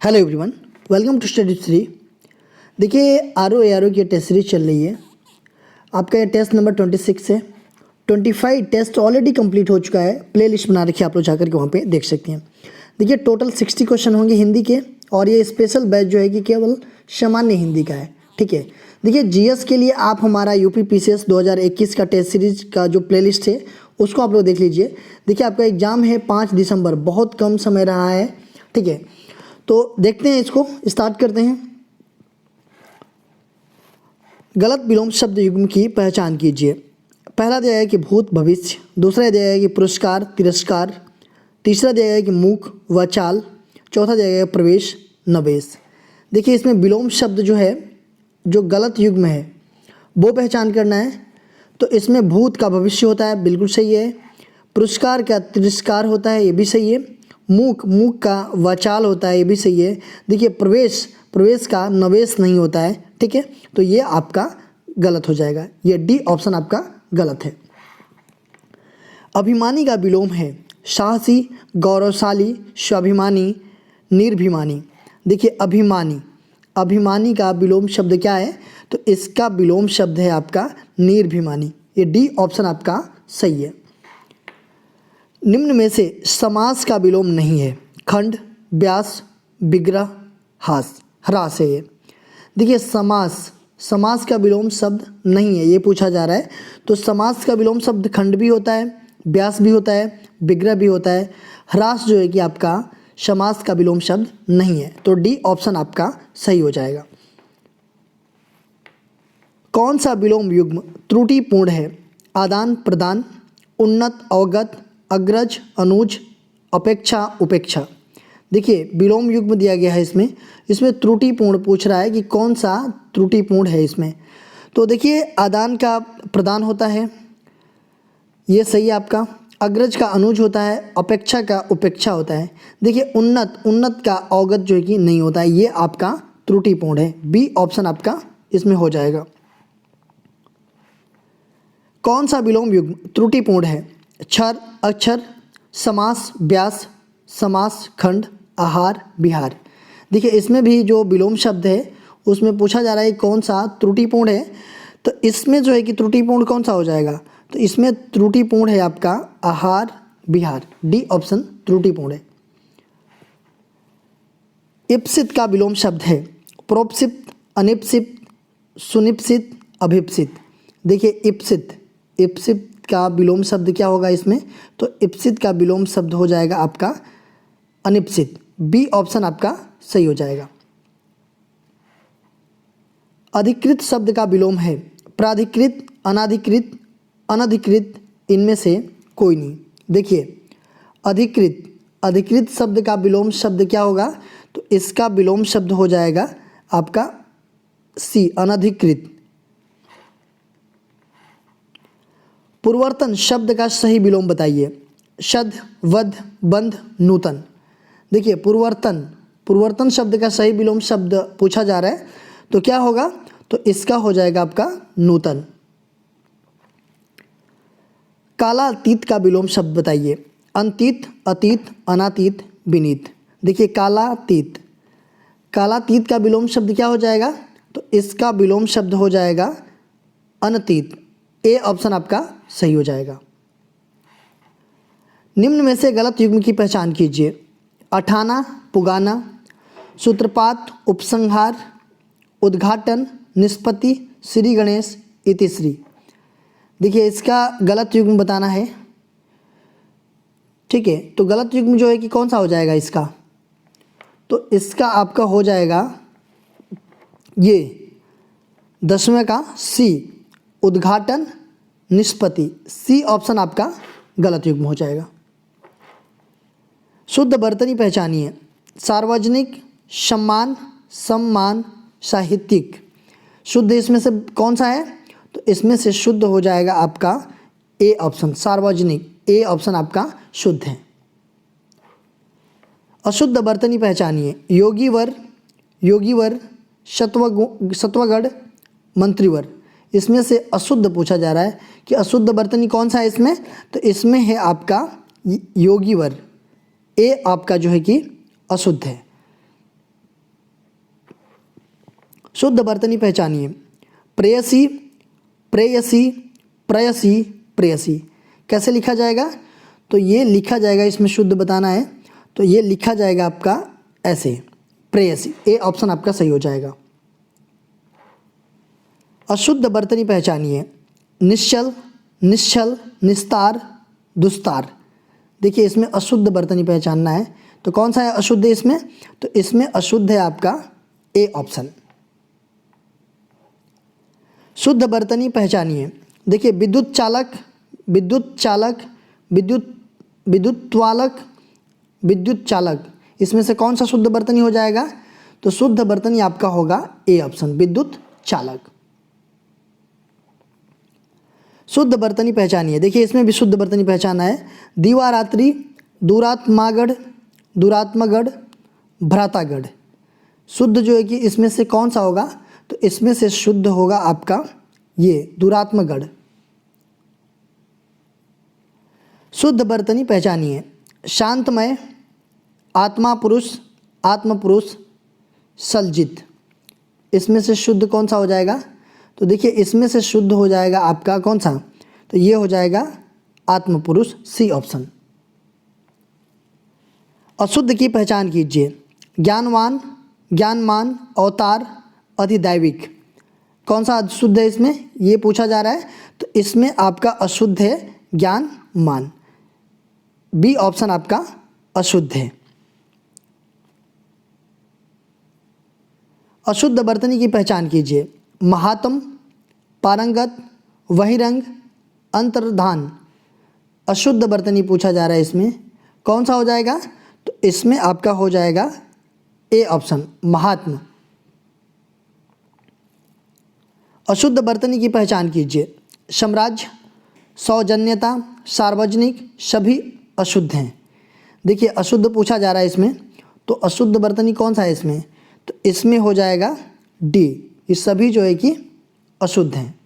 Hello everyone, welcome to study three. देखिए आर की टेस्ट सीरीज चल रही है। आपका ये टेस्ट नंबर 26 है। 25 टेस्ट ऑलरेडी कंप्लीट हो चुका है। प्ले लिस्ट बना रखी है, आप लोग जाकर के वहाँ पे देख सकते हैं। देखिए टोटल 60 क्वेश्चन होंगे हिंदी के, और ये स्पेशल बैच जो है कि केवल सामान्य हिंदी का है। ठीक है, देखिए जीएस के लिए आप हमारा यूपी पीसीएस 2021 का टेस्ट सीरीज का जो प्ले लिस्ट है उसको आप लोग देख लीजिए। देखिए आपका एग्ज़ाम है 5 दिसंबर, बहुत कम समय रहा है। ठीक है, तो देखते हैं, इसको स्टार्ट करते हैं। गलत विलोम शब्द युग्म की पहचान कीजिए। पहला दिया है कि भूत भविष्य, दूसरा दिया है कि पुरस्कार तिरस्कार, तीसरा दिया है कि मुख व चाल, चौथा दिया है प्रवेश नवेश। देखिए इसमें विलोम शब्द जो है, जो गलत युग्म है वो पहचान करना है। तो इसमें भूत का भविष्य होता है, बिल्कुल सही है। पुरस्कार का तिरस्कार होता है, ये भी सही है। मुख का वचाल होता है, ये भी सही है। देखिए प्रवेश का नवेश नहीं होता है। ठीक है, तो ये आपका गलत हो जाएगा, ये डी ऑप्शन आपका गलत है। अभिमानी का विलोम है साहसी, गौरवशाली, स्वाभिमानी, निर्भिमानी। देखिए अभिमानी का विलोम शब्द क्या है? तो इसका विलोम शब्द है आपका निर्भिमानी। ये डी ऑप्शन आपका सही है। निम्न में से समास का विलोम नहीं है। खंड, व्यास, विग्रह, ह्रास है ये। देखिए समास का विलोम शब्द नहीं है, ये पूछा जा रहा है। तो समास का विलोम शब्द खंड भी होता है, व्यास भी होता है, विग्रह भी होता है। ह्रास जो है कि आपका समास का विलोम शब्द नहीं है, तो डी ऑप्शन आपका सही हो जाएगा। कौन सा विलोम युग्म त्रुटिपूर्ण है? आदान प्रदान, उन्नत अवगत, अग्रज अनुज, अपेक्षा उपेक्षा। देखिए विलोम युग्म दिया गया है, इसमें त्रुटिपूर्ण पूछ रहा है कि कौन सा त्रुटिपूर्ण है इसमें। तो देखिए आदान का प्रदान होता है, ये सही है आपका। अग्रज का अनुज होता है, अपेक्षा का उपेक्षा होता है। देखिए उन्नत का अवगत जो है कि नहीं होता है, ये आपका त्रुटिपूर्ण है। बी ऑप्शन आपका इसमें हो जाएगा। कौन सा विलोम युग्म त्रुटिपूर्ण है? क्षर, अक्षर, समास, व्यास, समास, खंड, आहार, विहार। देखिए इसमें भी जो विलोम शब्द है उसमें पूछा जा रहा है कौन सा त्रुटिपूर्ण है। तो इसमें जो है कि त्रुटिपूर्ण कौन सा हो जाएगा? तो इसमें त्रुटिपूर्ण है आपका आहार विहार। डी ऑप्शन त्रुटिपूर्ण है। इप्सित का विलोम शब्द है प्रोप्सित, अनिप्सित, सुनिप्सित, अभिप्सित। देखिए इप्सित का विलोम शब्द क्या होगा इसमें? तो इप्सित का विलोम शब्द हो जाएगा आपका अनिप्सित। बी ऑप्शन आपका सही हो जाएगा। अधिकृत शब्द का विलोम है प्राधिकृत, अनाधिकृत, अनधिकृत, इनमें से कोई नहीं। देखिए अधिकृत शब्द का विलोम शब्द क्या होगा? तो इसका विलोम शब्द हो जाएगा आपका सी, अनधिकृत। पूर्वर्तन शब्द का सही विलोम बताइए। शद, वध, बंध, नूतन। देखिए पूर्वर्तन शब्द का सही विलोम शब्द पूछा जा रहा है, तो क्या होगा? तो इसका हो जाएगा आपका नूतन। कालातीत का विलोम शब्द बताइए। अंतीत, अतीत, अनातीत, विनीत। देखिए कालातीत का विलोम शब्द क्या हो जाएगा? तो इसका विलोम शब्द हो जाएगा अनतीत। ए ऑप्शन आपका सही हो जाएगा। निम्न में से गलत युग्म की पहचान कीजिए। अठाना, पुगाना, सूत्रपात, उपसंहार, उद्घाटन, निष्पत्ति, श्री गणेश, इतिश्री। देखिए इसका गलत युग्म बताना है। ठीक है, तो गलत युग्म जो है कि कौन सा हो जाएगा इसका? तो इसका आपका हो जाएगा ये 10वें का सी, उद्घाटन, निष्पत्ति। सी ऑप्शन आपका गलत युग्म हो जाएगा। शुद्ध बर्तनी पहचानिए। सार्वजनिक, सम्मान, सम्मान, साहित्यिक। शुद्ध इसमें से कौन सा है? तो इसमें से शुद्ध हो जाएगा आपका ए ऑप्शन, सार्वजनिक। ए ऑप्शन आपका शुद्ध है। अशुद्ध बर्तनी पहचानिए। योगीवर, सत्वगढ़, मंत्रीवर। इसमें से अशुद्ध पूछा जा रहा है कि अशुद्ध बर्तनी कौन सा है इसमें? तो इसमें है आपका योगीवर। ए आपका जो है कि अशुद्ध है। शुद्ध वर्तनी पहचानिए। प्रेयसी, प्रेयसी, प्रेयसी, प्रेयसी। कैसे लिखा जाएगा? तो ये लिखा जाएगा, इसमें शुद्ध बताना है तो ये लिखा जाएगा आपका ऐसे, प्रेयसी। ए ऑप्शन आपका सही हो जाएगा। अशुद्ध वर्तनी पहचानिए। निश्चल, निश्चल, निस्तार, दुस्तार। देखिए इसमें अशुद्ध वर्तनी पहचानना है तो कौन सा है अशुद्ध इसमें? तो इसमें अशुद्ध है आपका ए ऑप्शन। शुद्ध वर्तनी पहचानिए। देखिए विद्युत चालक, विद्युत चालक, विद्युत्वालक, विद्युत चालक। इसमें से कौन सा शुद्ध वर्तनी हो जाएगा? तो शुद्ध वर्तनी आपका होगा ए ऑप्शन, विद्युत चालक। शुद्ध वर्तनी पहचानिए। देखिए इसमें भी शुद्ध वर्तनी पहचाना है। दीवारात्रि, दुरात्मागढ़, दुरात्मगढ़, भ्रातागढ़। शुद्ध जो है कि इसमें से कौन सा होगा? तो इसमें से शुद्ध होगा आपका ये दुरात्मगढ़। शुद्ध वर्तनी पहचानिए। शांतमय, आत्मा पुरुष, आत्म पुरुष, सलजित। इसमें से शुद्ध कौन सा हो जाएगा? तो देखिए इसमें से शुद्ध हो जाएगा आपका कौन सा? तो ये हो जाएगा आत्म पुरुष, सी ऑप्शन। अशुद्ध की पहचान कीजिए। ज्ञानवान, ज्ञानमान, अवतार, अधिदैविक। कौन सा अशुद्ध है इसमें? ये पूछा जा रहा है तो इसमें आपका अशुद्ध है ज्ञानमान। बी ऑप्शन आपका अशुद्ध है। अशुद्ध वर्तनी की पहचान कीजिए। महात्म, पारंगत, बहिरंग, अंतर्धान। अशुद्ध वर्तनी पूछा जा रहा है, इसमें कौन सा हो जाएगा? तो इसमें आपका हो जाएगा ए ऑप्शन, महात्म। अशुद्ध वर्तनी की पहचान कीजिए। साम्राज्य, सौजन्यता, सार्वजनिक, सभी अशुद्ध हैं। देखिए अशुद्ध पूछा जा रहा है इसमें तो अशुद्ध वर्तनी कौन सा है इसमें? तो इसमें हो जाएगा डी, ये सभी जो है कि अशुद्ध हैं।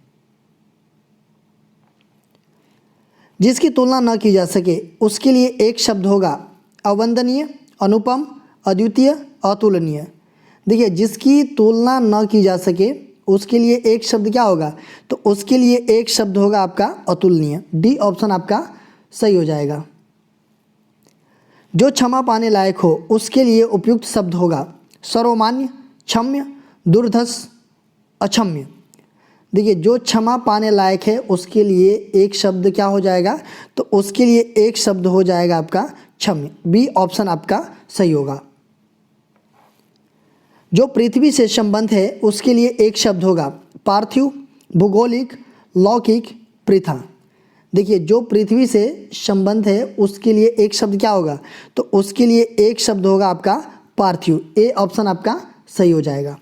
जिसकी तुलना न की जा सके उसके लिए एक शब्द होगा अवंदनीय, अनुपम, अद्वितीय, अतुलनीय। देखिए जिसकी तुलना न की जा सके उसके लिए एक शब्द क्या होगा? तो उसके लिए एक शब्द होगा आपका अतुलनीय। डी ऑप्शन आपका सही हो जाएगा। जो क्षमा पाने लायक हो उसके लिए उपयुक्त शब्द होगा सर्वमान्य, क्षम्य, दुर्धर्ष, अक्षम्य। देखिए जो क्षमा पाने लायक है उसके लिए एक शब्द क्या हो जाएगा? तो उसके लिए एक शब्द हो जाएगा आपका क्षम्य। बी ऑप्शन आपका सही होगा। जो पृथ्वी से संबंध है उसके लिए एक शब्द होगा पार्थिव, भूगोलिक, लौकिक, पृथा। देखिए जो पृथ्वी से संबंध है उसके लिए एक शब्द क्या होगा? तो उसके लिए एक शब्द होगा आपका पार्थिव। ए ऑप्शन आपका सही हो जाएगा।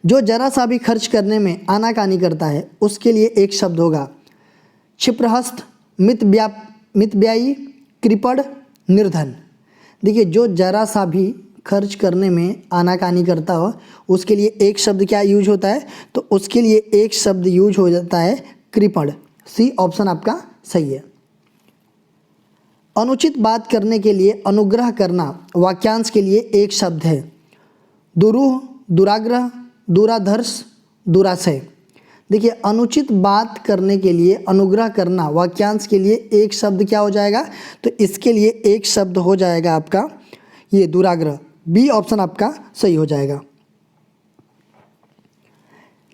जो जरा सा भी खर्च करने में आनाकानी करता है उसके लिए एक शब्द होगा क्षिप्रहस्त, मितव्ययी, कृपण, निर्धन। देखिए जो जरा सा भी खर्च करने में आनाकानी करता हो उसके लिए एक शब्द क्या यूज होता है? तो उसके लिए एक शब्द यूज हो जाता है कृपण। सी ऑप्शन आपका सही है। अनुचित बात करने के लिए अनुग्रह करना वाक्यांश के लिए एक शब्द है दुरूह, दुराग्रह, दुराधर्ष, दुराशय। देखिए अनुचित बात करने के लिए अनुग्रह करना वाक्यांश के लिए एक शब्द क्या हो जाएगा? तो इसके लिए एक शब्द हो जाएगा आपका ये दुराग्रह। बी ऑप्शन आपका सही हो जाएगा।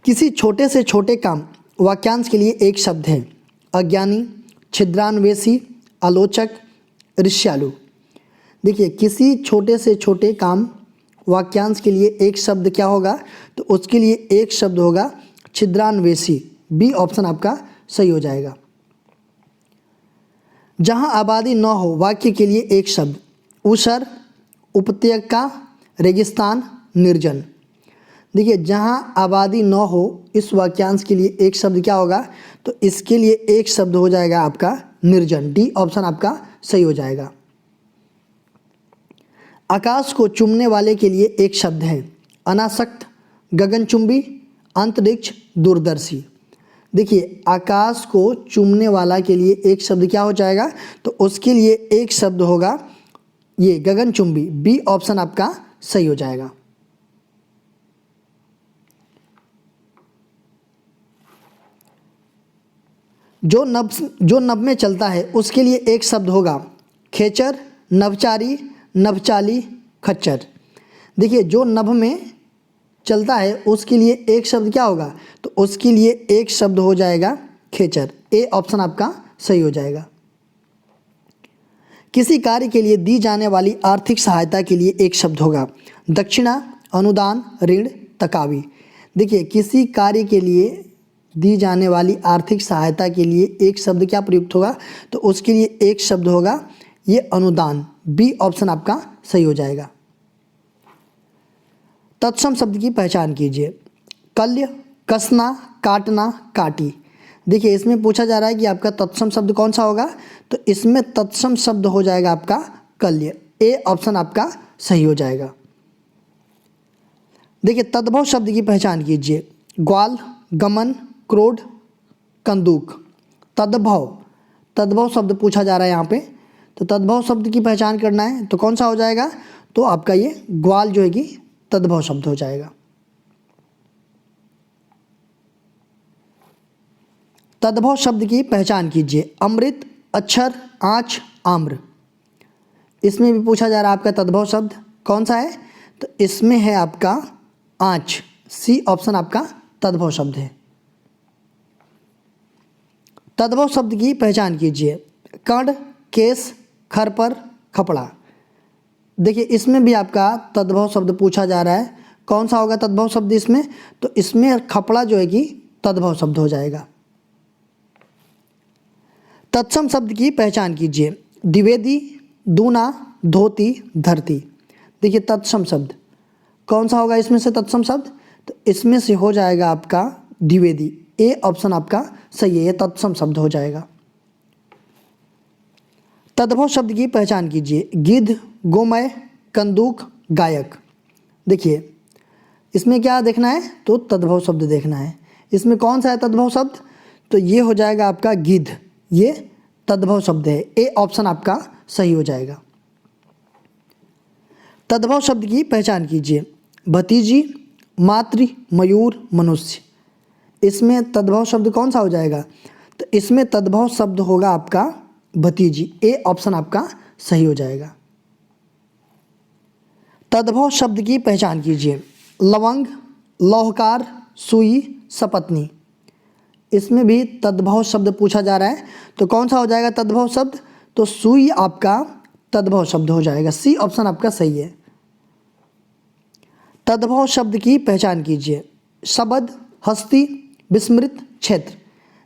किसी छोटे से छोटे काम वाक्यांश के लिए एक शब्द है अज्ञानी, छिद्रान्वेषी, आलोचक, ईर्ष्यालु। देखिए किसी छोटे से छोटे काम वाक्यांश के लिए एक शब्द क्या होगा? तो उसके लिए एक शब्द होगा छिद्रान्वेषी। बी ऑप्शन आपका सही हो जाएगा। जहां आबादी न हो वाक्य के लिए एक शब्द ऊसर, उपत्यका, रेगिस्तान, निर्जन। देखिए जहां आबादी न हो इस वाक्यांश के लिए एक शब्द क्या होगा? तो इसके लिए एक शब्द हो जाएगा आपका निर्जन। डी ऑप्शन आपका सही हो जाएगा। आकाश को चूमने वाले के लिए एक शब्द है अनासक्त, गगनचुंबी, अंतरिक्ष, दूरदर्शी। देखिए आकाश को चूमने वाला के लिए एक शब्द क्या हो जाएगा? तो उसके लिए एक शब्द होगा ये गगनचुंबी। बी ऑप्शन आपका सही हो जाएगा। जो नभ में चलता है उसके लिए एक शब्द होगा खेचर, नभचारी, नभचाली, खच्चर। देखिए जो नभ में चलता है उसके लिए एक शब्द क्या होगा, तो उसके लिए एक शब्द हो जाएगा खेचर। ए ऑप्शन आपका सही हो जाएगा। किसी कार्य के लिए दी जाने वाली आर्थिक सहायता के लिए एक शब्द होगा दक्षिणा, अनुदान, ऋण, तकावी। देखिए किसी कार्य के लिए दी जाने वाली आर्थिक सहायता के लिए एक शब्द क्या प्रयुक्त होगा, तो उसके लिए एक शब्द होगा ये अनुदान। बी ऑप्शन आपका सही हो जाएगा। तत्सम शब्द की पहचान कीजिए। कल्य, कसना, काटना, काटी। देखिए इसमें पूछा जा रहा है कि आपका तत्सम शब्द कौन सा होगा, तो इसमें तत्सम शब्द हो जाएगा आपका कल्य। ए ऑप्शन आपका सही हो जाएगा। देखिए तद्भव शब्द की पहचान कीजिए। ग्वाल, गमन, क्रोध, कंदूक। तद्भव शब्द पूछा जा रहा है यहाँ पे, तो तद्भव शब्द की पहचान करना है तो कौन सा हो जाएगा, तो आपका ये ग्वाल जो है कि तद्भव शब्द हो जाएगा। तद्भव शब्द की पहचान कीजिए। अमृत, अक्षर, आँच, आम्र। इसमें भी पूछा जा रहा है आपका तद्भव शब्द कौन सा है, तो इसमें है आपका आँच। सी ऑप्शन आपका तद्भव शब्द है। तद्भव शब्द की पहचान कीजिए। कर्ण, केस, खरपर, खपड़ा। देखिए इसमें भी आपका तद्भव शब्द पूछा जा रहा है, कौन सा होगा तद्भव शब्द इसमें, तो इसमें खपड़ा जो है कि तद्भव शब्द हो जाएगा। तत्सम शब्द की पहचान कीजिए। द्विवेदी, दूना, धोती, धरती। देखिए तत्सम शब्द कौन सा होगा इसमें से तत्सम शब्द, तो इसमें से हो जाएगा आपका द्विवेदी। ए ऑप्शन आपका सही है, ये तत्सम शब्द हो जाएगा। तद्भव शब्द की पहचान कीजिए। गिद्ध, गोमय, कंदूक, गायक। देखिए इसमें क्या देखना है, तो तद्भव शब्द देखना है। इसमें कौन सा है तद्भव शब्द, तो ये हो जाएगा आपका गिद्ध। ये तद्भव शब्द है। ए ऑप्शन आपका सही हो जाएगा। तद्भव शब्द की पहचान कीजिए। भतीजी, मातृ, मयूर, मनुष्य। इसमें तद्भव शब्द कौन सा हो जाएगा, तो इसमें तद्भव शब्द होगा आपका भतीजी। ए ऑप्शन आपका सही हो जाएगा। तद्भव शब्द की पहचान कीजिए। लवंग, लौहकार, सुई, सपत्नी। इसमें भी तद्भव शब्द पूछा जा रहा है, तो कौन सा हो जाएगा तद्भव शब्द, तो सुई आपका तद्भव शब्द हो जाएगा। सी ऑप्शन आपका सही है। तद्भव शब्द की पहचान कीजिए। शब्द, हस्ती, विस्मृत, क्षेत्र।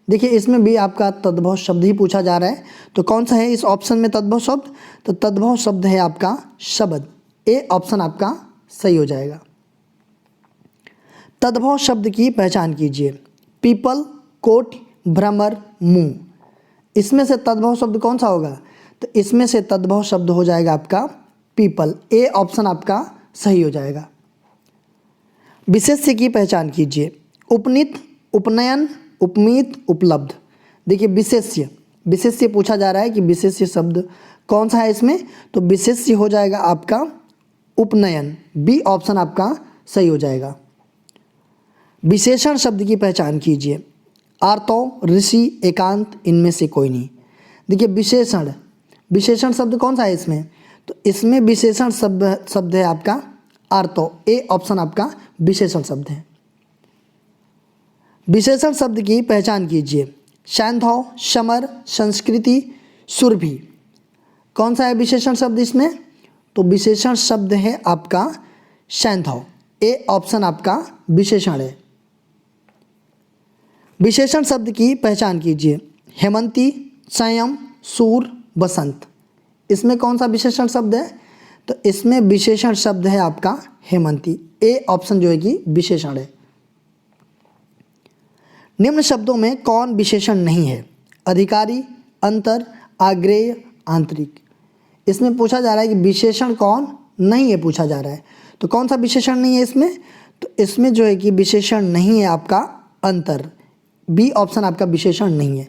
देखिए इसमें भी आपका तद्भव शब्द ही पूछा जा रहा है, तो कौन सा है इस ऑप्शन में तद्भव शब्द, तो तद्भव शब्द है आपका शब्द। ए ऑप्शन आपका सही हो जाएगा। तद्भव शब्द की पहचान कीजिए। पीपल, कोट, भ्रमर, मुंह। इसमें से तद्भव शब्द कौन सा होगा, तो इसमें से तद्भव शब्द हो जाएगा आपका पीपल। ए ऑप्शन आपका सही हो जाएगा। विशेष्य की पहचान कीजिए। उपनीत, उपनयन, उपमीत, उपलब्ध। देखिए विशेष्य पूछा जा रहा है कि विशेष्य शब्द कौन सा है इसमें, तो विशेष्य हो जाएगा आपका उपनयन। बी ऑप्शन आपका सही हो जाएगा। विशेषण शब्द की पहचान कीजिए। आर्तो, ऋषि, एकांत, इनमें से कोई नहीं। देखिए विशेषण शब्द कौन सा है इसमें, तो इसमें विशेषण शब्द है आपका आर्तो। ए ऑप्शन आपका विशेषण शब्द है। विशेषण शब्द की पहचान कीजिए। सैंधव, समर, संस्कृति, सुरभि। कौन सा है विशेषण शब्द इसमें, तो विशेषण शब्द है आपका सैंधव। ए ऑप्शन आपका विशेषण है। विशेषण शब्द की पहचान कीजिए। हेमंती, संयम, सूर, बसंत। इसमें कौन सा विशेषण शब्द है, तो इसमें विशेषण शब्द है आपका हेमंती। ए ऑप्शन जो है कि विशेषण है। निम्न शब्दों में कौन विशेषण नहीं है। अधिकारी, अंतर, आग्रेय, आंतरिक। इसमें पूछा जा रहा है कि विशेषण कौन नहीं है पूछा जा रहा है, तो कौन सा विशेषण नहीं है इसमें, तो इसमें जो है कि विशेषण नहीं है आपका अंतर। बी ऑप्शन आपका विशेषण नहीं है।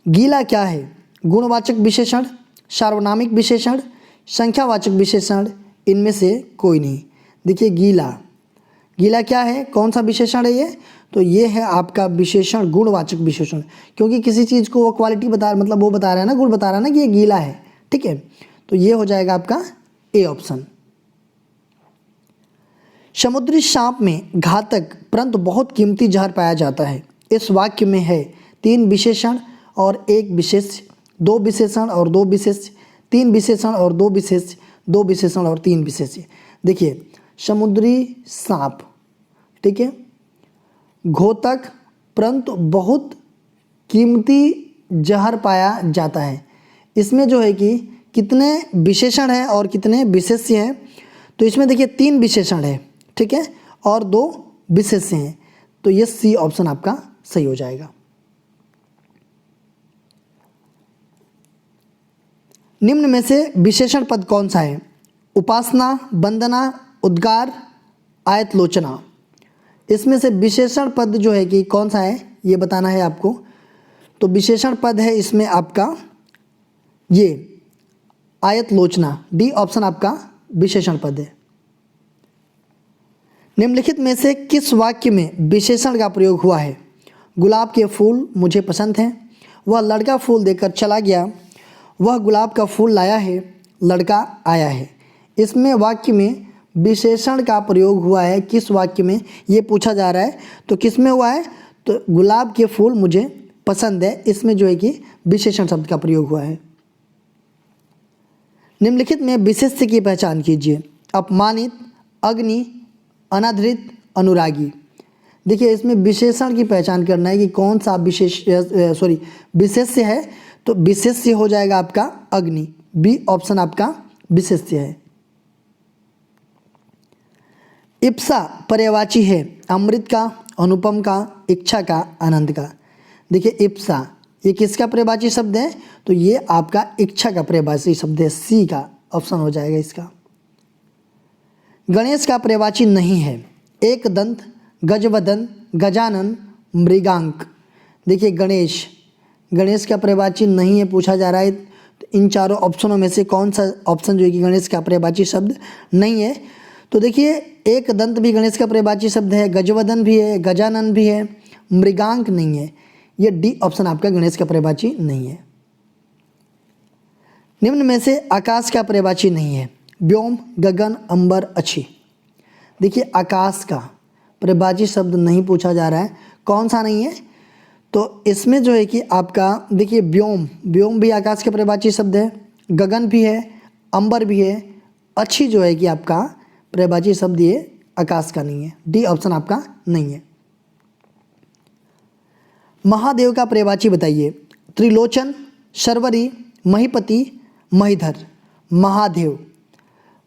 गीला क्या है, गुणवाचक विशेषण, सार्वनामिक विशेषण, संख्यावाचक विशेषण, इनमें से कोई नहीं। देखिए गीला क्या है, कौन सा विशेषण है ये, तो ये है आपका विशेषण, गुणवाचक विशेषण, क्योंकि किसी चीज़ को वो क्वालिटी बता, मतलब वो बता रहा है ना, गुण बता रहा है ना कि ये गीला है, ठीक है। तो ये हो जाएगा आपका ए ऑप्शन। समुद्री सांप में घातक परंतु बहुत कीमती जहर पाया जाता है। इस वाक्य में है 3 विशेषण और 1 विशेष, 2 विशेषण और 2 विशेष, 3 विशेषण और 2 विशेष, 2 विशेषण और 3 विशेष। देखिए समुद्री सांप, ठीक है, घातक परंतु बहुत कीमती जहर पाया जाता है। इसमें जो है कि कितने विशेषण हैं और कितने विशेष्य हैं, तो इसमें देखिए 3 विशेषण है, ठीक है, और 2 विशेष्य हैं, तो ये सी ऑप्शन आपका सही हो जाएगा। निम्न में से विशेषण पद कौन सा है? उपासना, वंदना, उद्गार, आयतलोचना। इसमें से विशेषण पद जो है कि कौन सा है ये बताना है आपको। तो विशेषण पद है इसमें आपका ये आयतलोचना, डी ऑप्शन आपका विशेषण पद है। निम्नलिखित में से किस वाक्य में विशेषण का प्रयोग हुआ है? गुलाब के फूल मुझे पसंद हैं, वह लड़का फूल देकर चला गया, वह गुलाब का फूल लाया है, लड़का आया है। इसमें वाक्य में विशेषण का प्रयोग हुआ है, किस वाक्य में ये पूछा जा रहा है, तो किस में हुआ है? तो गुलाब के फूल मुझे पसंद है, इसमें जो है कि विशेषण शब्द का प्रयोग हुआ है। निम्नलिखित में विशेष्य की पहचान कीजिए। अपमानित, अग्नि, अनादृत, अनुरागी। देखिए इसमें विशेषण की पहचान करना है कि कौन सा विशेष्य है, तो विशेष्य हो जाएगा आपका अग्नि, बी ऑप्शन आपका विशेष्य है। इप्सा पर्यायवाची है अमृत का, अनुपम का, इच्छा का, आनंद का। देखिए इप्सा ये किसका पर्यायवाची शब्द है? तो ये आपका इच्छा का पर्यायवाची शब्द है, सी का ऑप्शन हो जाएगा इसका। गणेश का पर्यायवाची नहीं है। एक दंत, गजवदन, गजानन, मृगांक। देखिए गणेश का पर्यायवाची नहीं है, पूछा जा रहा है, तो इन चारों ऑप्शनों में से कौन सा ऑप्शन जो है कि गणेश का पर्यायवाची शब्द नहीं है? तो देखिए एक दंत भी गणेश का पर्यायवाची शब्द है, गजवदन भी है, गजानन भी है, मृगांक नहीं है, ये डी ऑप्शन आपका गणेश का पर्यायवाची नहीं है। निम्न में से आकाश का पर्यायवाची नहीं है। व्योम, गगन, अंबर, अच्छी। देखिए आकाश का पर्यायवाची शब्द नहीं पूछा जा रहा है, कौन सा नहीं है? तो इसमें जो है कि आपका देखिए व्योम भी आकाश का पर्यायवाची शब्द है, गगन भी है, अंबर भी है, अच्छी जो है कि आपका पर्यायवाची शब्द ये आकाश का नहीं है, डी ऑप्शन आपका नहीं है। महादेव का पर्यायवाची बताइए। त्रिलोचन, शर्वरी, महीपति, महीधर।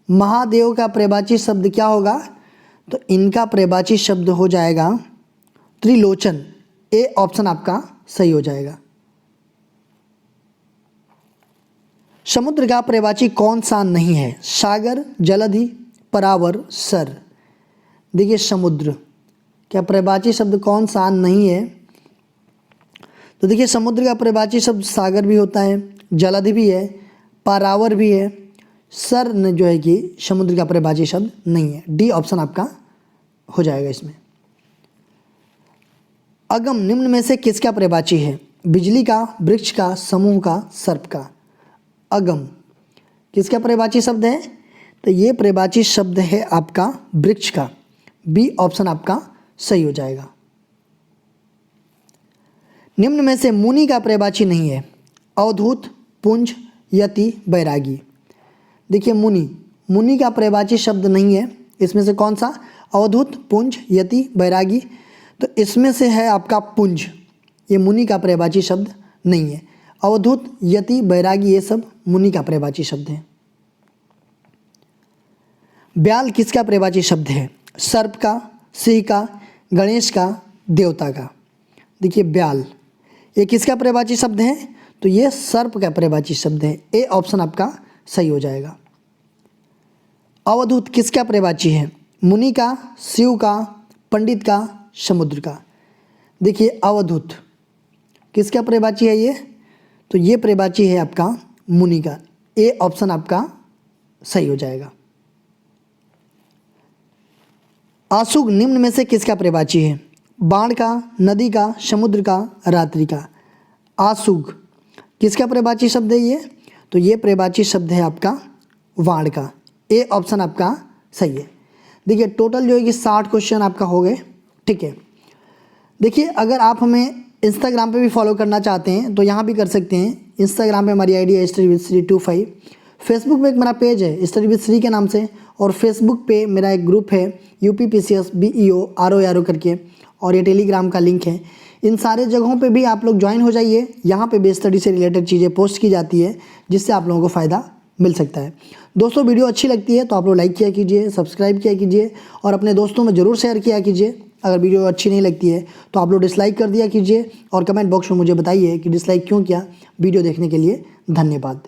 महादेव का पर्यायवाची शब्द क्या होगा? तो इनका पर्यायवाची शब्द हो जाएगा त्रिलोचन, ए ऑप्शन आपका सही हो जाएगा। समुद्र का पर्यायवाची कौन सा नहीं है? सागर, जलधि, परावर, सर। देखिए समुद्र क्या पर्यायवाची शब्द कौन सा नहीं है? तो देखिए समुद्र का पर्यायवाची शब्द सागर भी होता है, जलधि भी है, पारावर भी है, सर ने जो है कि समुद्र का पर्यायवाची शब्द नहीं है, डी ऑप्शन आपका हो जाएगा इसमें। अगम निम्न में से किसका पर्यायवाची है? बिजली का, वृक्ष का, समूह का, सर्प का। अगम किसका पर्यायवाची शब्द है? तो ये पर्यायवाची शब्द है आपका वृक्ष का, बी ऑप्शन आपका सही हो जाएगा। निम्न में से मुनि का पर्यायवाची नहीं है। अवधूत, पुंज, यति, बैरागी। देखिए मुनि का पर्यायवाची शब्द नहीं है, इसमें से कौन सा? अवधूत, पुंज, यति, बैरागी। तो इसमें से है आपका पुंज, ये मुनि का पर्यायवाची शब्द नहीं है। अवधूत, यति, बैरागी ये सब मुनि का पर्यायवाची शब्द है। ब्याल किसका पर्यायवाची शब्द है? सर्प का, सिंह का, गणेश का, देवता का। देखिए ब्याल ये किसका पर्यायवाची शब्द है? तो ये सर्प का पर्यायवाची शब्द है, ए ऑप्शन आपका सही हो जाएगा। अवधूत किसका पर्यायवाची है? मुनि का, शिव का, पंडित का, समुद्र का। देखिए अवधूत किसका पर्यायवाची है ये? तो ये पर्यायवाची है आपका मुनि का, ए ऑप्शन आपका सही हो जाएगा। आशुक निम्न में से किसका पर्यायवाची है? बाण का, नदी का, समुद्र का, रात्रि का। आसुग किसका प्रवाची शब्द है ये? तो ये प्रवाची शब्द है आपका वाण का। ए ऑप्शन आपका सही है। देखिए टोटल जो है कि 60 क्वेश्चन आपका हो गए, ठीक है। देखिए अगर आप हमें इंस्टाग्राम पे भी फॉलो करना चाहते हैं तो यहाँ भी कर सकते हैं। इंस्टाग्राम पे हमारी आईडी है स्टडी विद श्री 25। फेसबुक पे एक मेरा पेज है स्टडी विद श्री के नाम से, और फेसबुक पे मेरा एक ग्रुप है UPPCS BEO RO करके, और ये टेलीग्राम का लिंक है। इन सारे जगहों पे भी आप लोग ज्वाइन हो जाइए। यहाँ पे बेस स्टडी से रिलेटेड चीज़ें पोस्ट की जाती है जिससे आप लोगों को फ़ायदा मिल सकता है। दोस्तों वीडियो अच्छी लगती है तो आप लोग लाइक किया कीजिए, सब्सक्राइब किया कीजिए और अपने दोस्तों में ज़रूर शेयर किया कीजिए। अगर वीडियो अच्छी नहीं लगती है तो आप लोग डिसलाइक कर दिया कीजिए और कमेंट बॉक्स में मुझे बताइए कि डिसलाइक क्यों किया। वीडियो देखने के लिए धन्यवाद।